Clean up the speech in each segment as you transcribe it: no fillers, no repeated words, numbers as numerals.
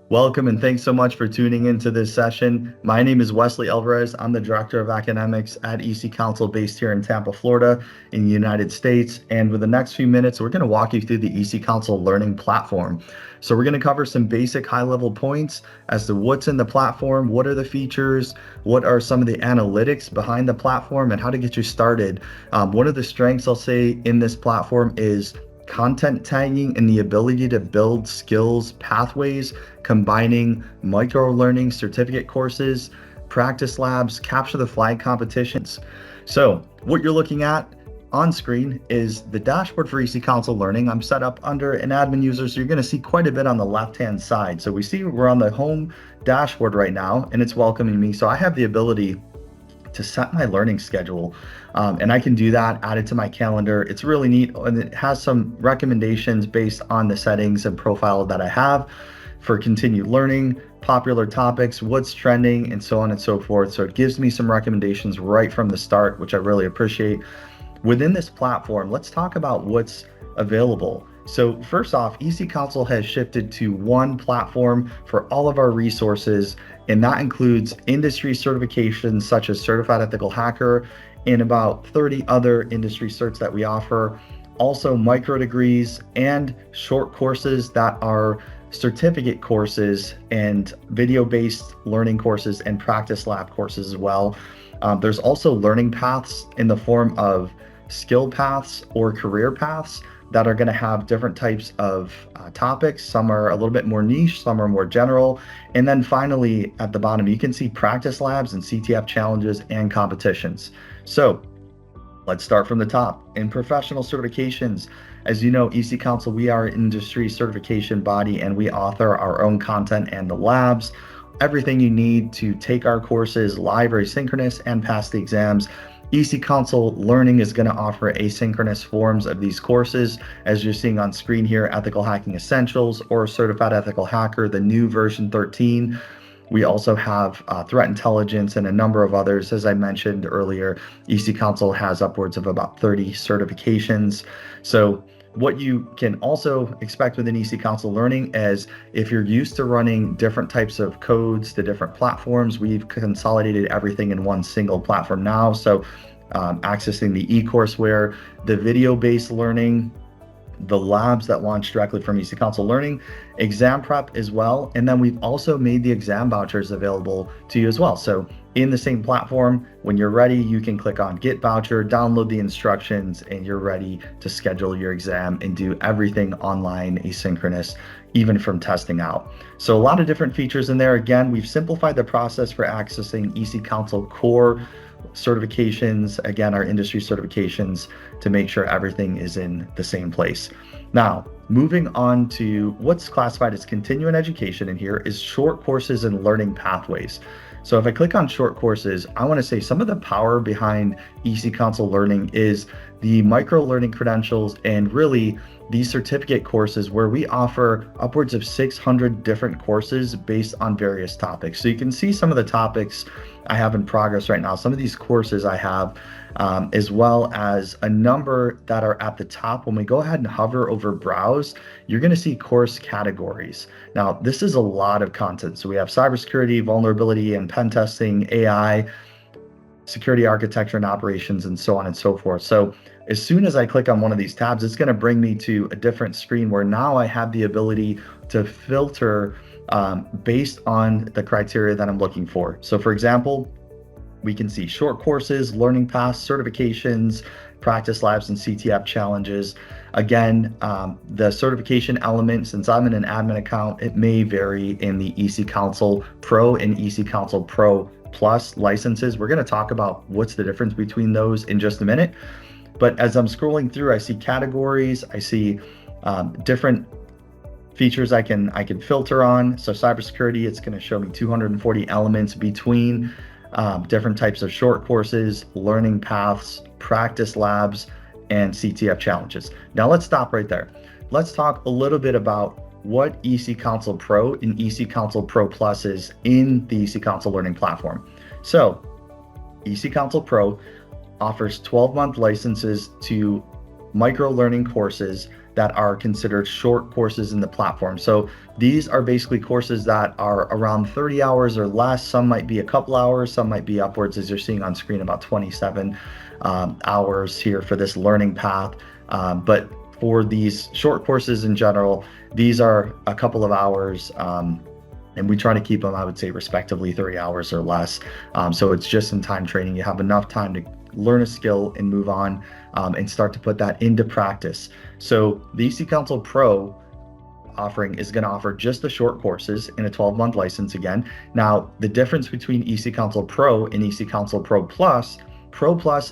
Welcome and thanks so much for tuning into this session. My name is Wesley Alvarez. I'm the Director of Academics at EC Council based here in Tampa, Florida in the United States. And with the next few minutes, we're going to walk you through the EC Council Learning Platform. So we're going to cover some basic high-level points as to what's in the platform, what are the features, what are some of the analytics behind the platform, and how to get you started. One of the strengths I'll say in this platform is content tagging and the ability to build skills pathways, combining micro-learning certificate courses, practice labs, capture the flag competitions. So what you're looking at on screen is the dashboard for EC Council Learning. I'm set up under an admin user, so you're going to see quite a bit on the left-hand side. So we see we're on the home dashboard right now, and it's welcoming me. So I have the ability to set my learning schedule, and I can do that, add it to my calendar. It's really neat, and it has some recommendations based on the settings and profile that I have for continued learning, popular topics, what's trending, and so on and so forth. So it gives me some recommendations right from the start, which I really appreciate. Within this platform, let's talk about what's available. So first off, EC Council has shifted to one platform for all of our resources, and that includes industry certifications such as Certified Ethical Hacker and about 30 other industry certs that we offer. Also micro degrees and short courses that are certificate courses and video-based learning courses and practice lab courses as well. There's also learning paths in the form of skill paths or career paths that are going to have different types of topics. Some are a little bit more niche, some are more general. And then finally, at the bottom, you can see practice labs and CTF challenges and competitions. So let's start from the top. In professional certifications, as you know, EC Council, we are an industry certification body, and we author our own content and the labs. Everything you need to take our courses live or asynchronous and pass the exams. EC Council Learning is going to offer asynchronous forms of these courses, as you're seeing on screen here, Ethical Hacking Essentials or Certified Ethical Hacker, the new version 13. We also have threat intelligence and a number of others. As I mentioned earlier, EC Council has upwards of about 30 certifications. So what you can also expect within EC Council Learning is if you're used to running different types of codes to different platforms, we've consolidated everything in one single platform now. So accessing the e-courseware, the video-based learning, the labs that launch directly from EC Council Learning, exam prep as well. And then we've also made the exam vouchers available to you as well. So in the same platform, when you're ready, you can click on Get Voucher, download the instructions, and you're ready to schedule your exam and do everything online, asynchronous, even from testing out. So a lot of different features in there. Again, we've simplified the process for accessing EC Council core certifications, again, our industry certifications, to make sure everything is in the same place. Now, moving on to what's classified as continuing education in here is short courses and learning pathways. So if I click on short courses, I want to say some of the power behind EC Council Learning is the micro-learning credentials and really these certificate courses where we offer upwards of 600 different courses based on various topics. So you can see some of the topics I have in progress right now, some of these courses I have, as well as a number that are at the top. When we go ahead and hover over browse, you're going to see course categories. Now, this is a lot of content. So we have cybersecurity, vulnerability and pen testing, AI, security architecture and operations, and so on and so forth. So as soon as I click on one of these tabs, it's going to bring me to a different screen where now I have the ability to filter based on the criteria that I'm looking for. So for example, we can see short courses, learning paths, certifications, practice labs, and CTF challenges. Again, the certification element, since I'm in an admin account, it may vary in the EC Council Pro and EC Council Pro Plus licenses. We're going to talk about what's the difference between those in just a minute. But as I'm scrolling through, I see categories, I see different features I can filter on. So cybersecurity, it's going to show me 240 elements between different types of short courses, learning paths, practice labs, and CTF challenges. Now let's stop right there. Let's talk a little bit about what EC Council Pro and EC Council Pro Plus is in the EC Council Learning Platform. So EC Council Pro offers 12-month licenses to micro-learning courses that are considered short courses in the platform. So these are basically courses that are around 30 hours or less. Some might be a couple hours, some might be upwards, as you're seeing on screen, about 27 hours here for this learning path. But for these short courses in general, these are a couple of hours. And we try to keep them, I would say, respectively 30 hours or less. So it's just in time training. You have enough time to learn a skill and move on and start to put that into practice. So the EC Council Pro offering is going to offer just the short courses in a 12-month license again. Now, the difference between EC Council Pro and EC Council Pro Plus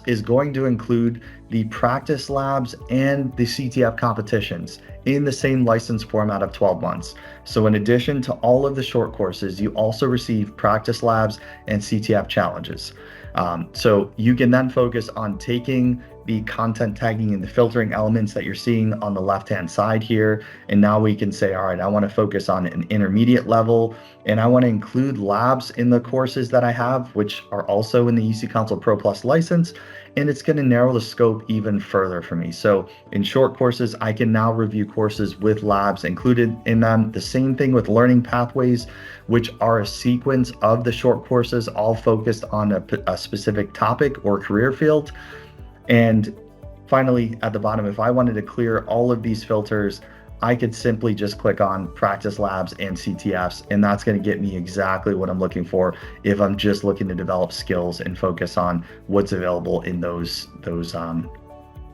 is going to include the practice labs and the CTF competitions in the same license format of 12 months. So in addition to all of the short courses, you also receive practice labs and CTF challenges. So you can then focus on taking the content tagging and the filtering elements that you're seeing on the left-hand side here. And now we can say, all right, I want to focus on an intermediate level, and I want to include labs in the courses that I have, which are also in the EC Council Pro Plus license. And it's going to narrow the scope even further for me. So in short courses, I can now review courses with labs included in them. The same thing with learning pathways, which are a sequence of the short courses, all focused on a specific topic or career field. And finally, at the bottom, if I wanted to clear all of these filters, I could simply just click on practice labs and CTFs, and that's going to get me exactly what I'm looking for if I'm just looking to develop skills and focus on what's available in those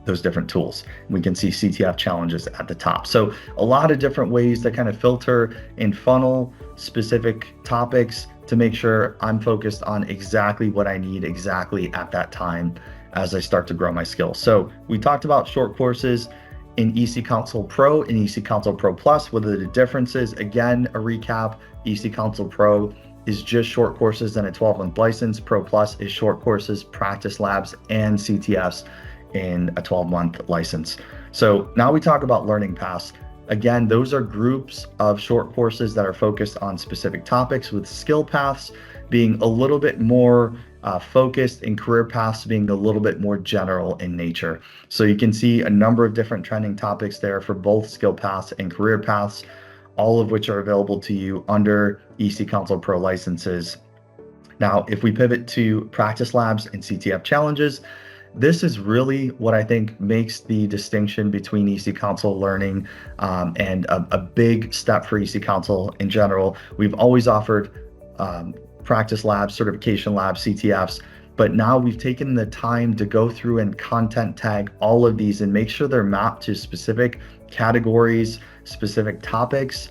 different tools. We can see CTF challenges at the top. So a lot of different ways to kind of filter and funnel specific topics to make sure I'm focused on exactly what I need exactly at that time as I start to grow my skills. So we talked about short courses in EC Council Pro and EC Council Pro Plus. What are the differences? Again, a recap: EC Council Pro is just short courses and a 12-month license. Pro Plus is short courses, practice labs, and CTFs in a 12-month license. So now we talk about learning paths. Again, those are groups of short courses that are focused on specific topics, with skill paths being a little bit more focused and career paths being a little bit more general in nature. So you can see a number of different trending topics there for both skill paths and career paths, all of which are available to you under EC Council Pro licenses. Now, if we pivot to practice labs and CTF challenges, this is really what I think makes the distinction between EC Council Learning and a big step for EC Council in general. We've always offered practice labs, certification labs, CTFs, but now we've taken the time to go through and content tag all of these and make sure they're mapped to specific categories, specific topics,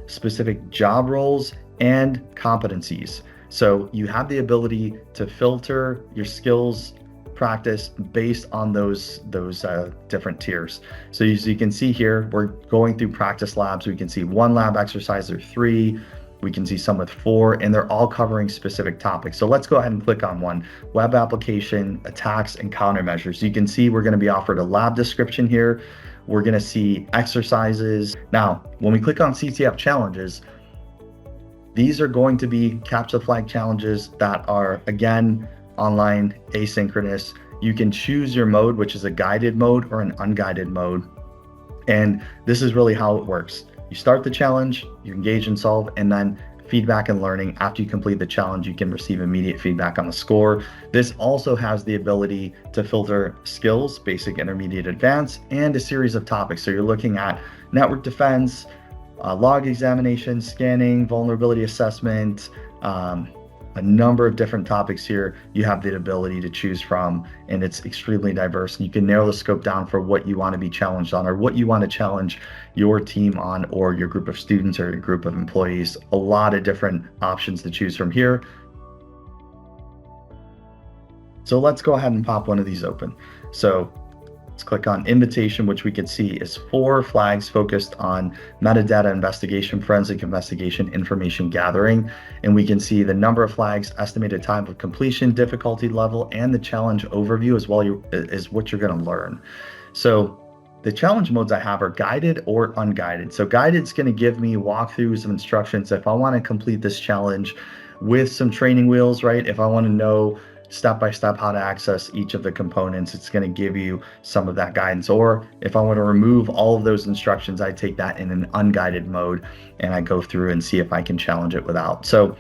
specific job roles, and competencies. So you have the ability to filter your skills practice based on those different tiers. So as you can see here, we're going through practice labs. We can see 1 lab exercise or 3. We can see some with 4, and they're all covering specific topics. So let's go ahead and click on one: web application, attacks, and countermeasures. You can see we're going to be offered a lab description here. We're going to see exercises. Now, when we click on CTF challenges, these are going to be capture the flag challenges that are, again, online, asynchronous. You can choose your mode, which is a guided mode or an unguided mode. And this is really how it works. You start the challenge, you engage and solve, and then feedback and learning. After you complete the challenge, you can receive immediate feedback on the score. This also has the ability to filter skills, basic, intermediate, advanced, and a series of topics. So you're looking at network defense, log examination, scanning, vulnerability assessment, a number of different topics here you have the ability to choose from, and it's extremely diverse, and you can narrow the scope down for what you want to be challenged on or what you want to challenge your team on, or your group of students or your group of employees. A lot of different options to choose from here. So let's go ahead and pop one of these open. So let's click on invitation, which we can see is 4 flags focused on metadata investigation, forensic investigation, information gathering. And we can see the number of flags, estimated time of completion, difficulty level, and the challenge overview as well is what you're going to learn. So the challenge modes I have are guided or unguided. So guided is going to give me walkthroughs of instructions if I want to complete this challenge with some training wheels, right? If I want to know step-by-step how to access each of the components. It's going to give you some of that guidance. Or if I want to remove all of those instructions, I take that in an unguided mode and I go through and see if I can challenge it without. So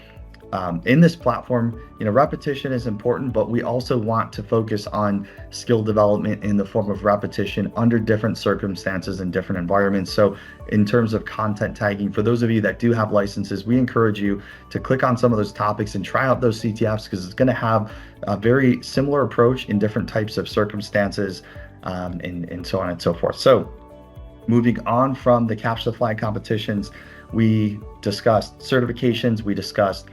in this platform, repetition is important, but we also want to focus on skill development in the form of repetition under different circumstances and different environments. So in terms of content tagging, for those of you that do have licenses, we encourage you to click on some of those topics and try out those CTFs, because it's going to have a very similar approach in different types of circumstances, and so on and so forth. So moving on from the Capture the Flag competitions, we discussed certifications, we discussed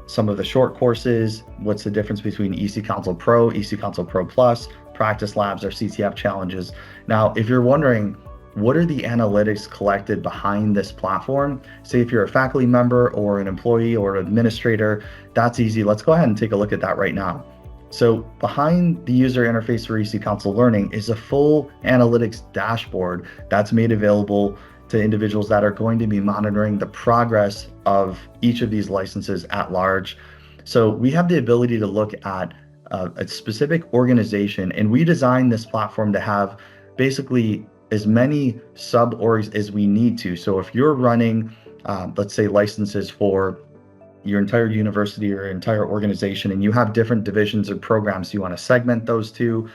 some of the short courses, what's the difference between EC Console Pro, EC Console Pro Plus, Practice Labs, or CTF challenges. Now, if you're wondering, what are the analytics collected behind this platform? Say if you're a faculty member or an employee or an administrator, that's easy. Let's go ahead and take a look at that right now. So behind the user interface for EC Console Learning is a full analytics dashboard that's made available to individuals that are going to be monitoring the progress of each of these licenses at large. So we have the ability to look at a specific organization, and we designed this platform to have basically as many sub-orgs as we need to. So if you're running, let's say, licenses for your entire university or entire organization, and you have different divisions or programs you want to segment those to,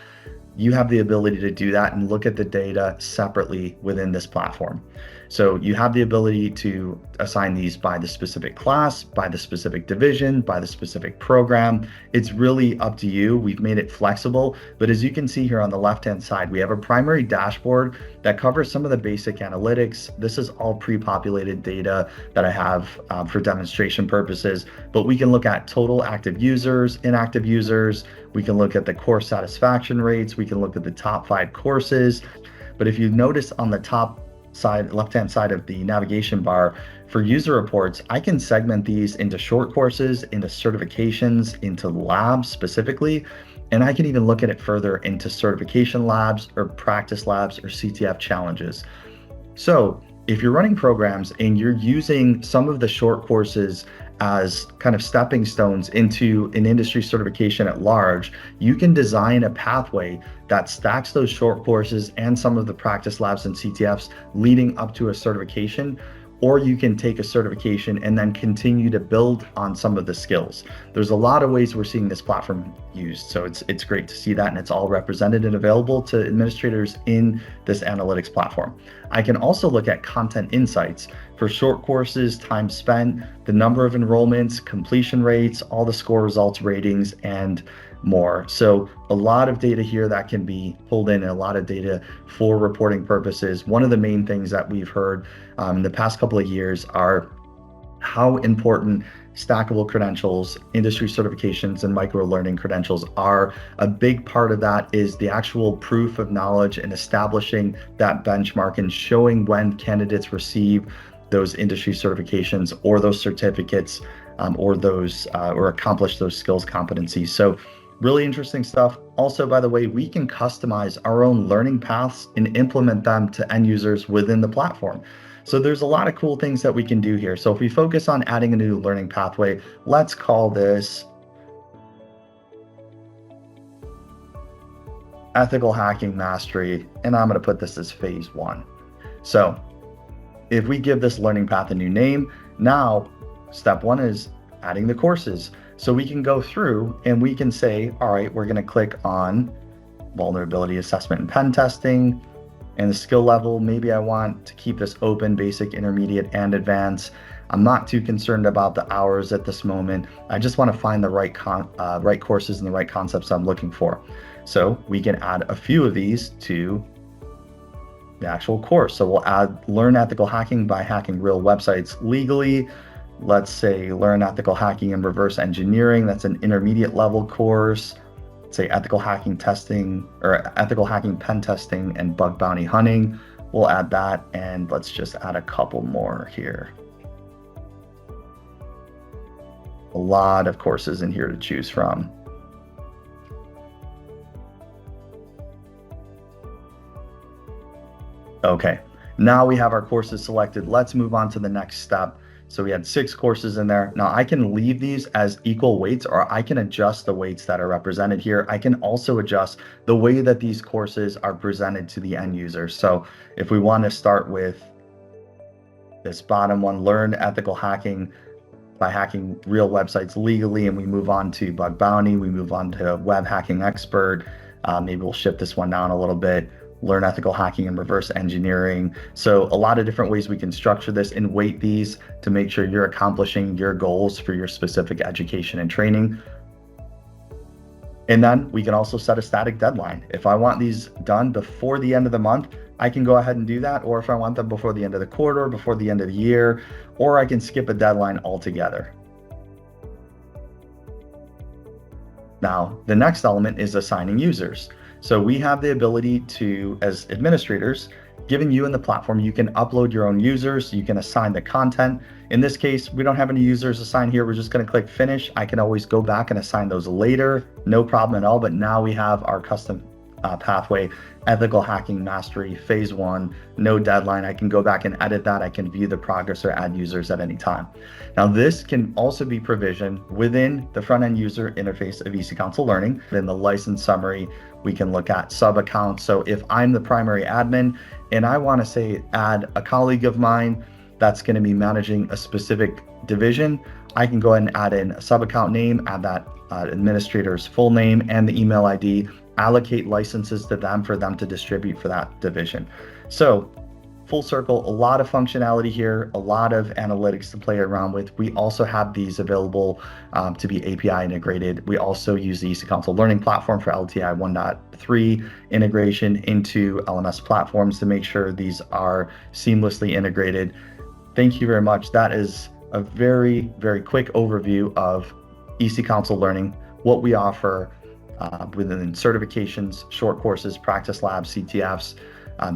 you have the ability to do that and look at the data separately within this platform. So you have the ability to assign these by the specific class, by the specific division, by the specific program. It's really up to you. We've made it flexible, but as you can see here on the left-hand side, we have a primary dashboard that covers some of the basic analytics. This is all pre-populated data that I have for demonstration purposes, but we can look at total active users, inactive users. We can look at the course satisfaction rates. We can look at the top 5 courses. But if you notice on the top side, left-hand side of the navigation bar, for user reports, I can segment these into short courses, into certifications, into labs specifically, and I can even look at it further into certification labs or practice labs or CTF challenges. So if you're running programs and you're using some of the short courses as kind of stepping stones into an industry certification at large, you can design a pathway that stacks those short courses and some of the practice labs and CTFs leading up to a certification. Or you can take a certification and then continue to build on some of the skills. There's a lot of ways we're seeing this platform used. So it's great to see that, and it's all represented and available to administrators in this analytics platform. I can also look at content insights for short courses, time spent, the number of enrollments, completion rates, all the score results, ratings, and more. So a lot of data here that can be pulled in, and a lot of data for reporting purposes. One of the main things that we've heard in the past couple of years are how important stackable credentials, industry certifications, and micro-learning credentials are. A big part of that is the actual proof of knowledge and establishing that benchmark and showing when candidates receive those industry certifications or those certificates, or accomplish those skills competencies. So really interesting stuff. Also, by the way, we can customize our own learning paths and implement them to end users within the platform. So there's a lot of cool things that we can do here. So if we focus on adding a new learning pathway, let's call this Ethical Hacking Mastery, and I'm going to put this as phase 1. So if we give this learning path a new name, now step 1 is adding the courses. So we can go through and we can say, all right, we're going to click on vulnerability assessment and pen testing, and the skill level. Maybe I want to keep this open, basic, intermediate, and advanced. I'm not too concerned about the hours at this moment. I just want to find the right courses and the right concepts I'm looking for. So we can add a few of these to the actual course. So we'll add Learn Ethical Hacking by Hacking Real Websites Legally. Let's say Learn Ethical Hacking and Reverse Engineering. That's an intermediate level course. Say ethical hacking testing, or ethical hacking pen testing and bug bounty hunting. We'll add that, and let's just add a couple more here. A lot of courses in here to choose from. Okay, now we have our courses selected. Let's move on to the next step So we had 6 courses in there. Now I can leave these as equal weights, or I can adjust the weights that are represented here. I can also adjust the way that these courses are presented to the end user. So if we want to start with this bottom one, learn ethical hacking by hacking real websites legally, and we move on to bug bounty, we move on to web hacking expert. Maybe we'll shift this one down a little bit, learn ethical hacking and reverse engineering. So a lot of different ways we can structure this and weight these to make sure you're accomplishing your goals for your specific education and training. And then we can also set a static deadline. If I want these done before the end of the month, I can go ahead and do that. Or if I want them before the end of the quarter, before the end of the year, or I can skip a deadline altogether. Now, the next element is assigning users. So we have the ability to, as administrators, given you in the platform, you can upload your own users, you can assign the content. In this case, we don't have any users assigned here. We're just going to click finish. I can always go back and assign those later, no problem at all. But now we have our custom pathway, ethical hacking mastery, phase 1, no deadline. I can go back and edit that. I can view the progress or add users at any time. Now, this can also be provisioned within the front-end user interface of EC Console Learning. In the license summary, we can look at sub accounts. So if I'm the primary admin and I want to say add a colleague of mine that's going to be managing a specific division, I can go ahead and add in a sub account name, add that administrator's full name and the email ID, allocate licenses to them for them to distribute for that division. So full circle, a lot of functionality here, a lot of analytics to play around with. We also have these available to be API integrated. We also use the EC Console Learning platform for LTI 1.3 integration into LMS platforms to make sure these are seamlessly integrated. Thank you very much. That is a very, very quick overview of EC Console Learning, what we offer within certifications, short courses, practice labs, CTFs,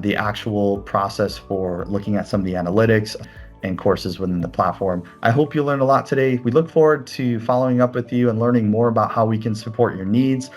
the actual process for looking at some of the analytics and courses within the platform. I hope you learned a lot today. We look forward to following up with you and learning more about how we can support your needs.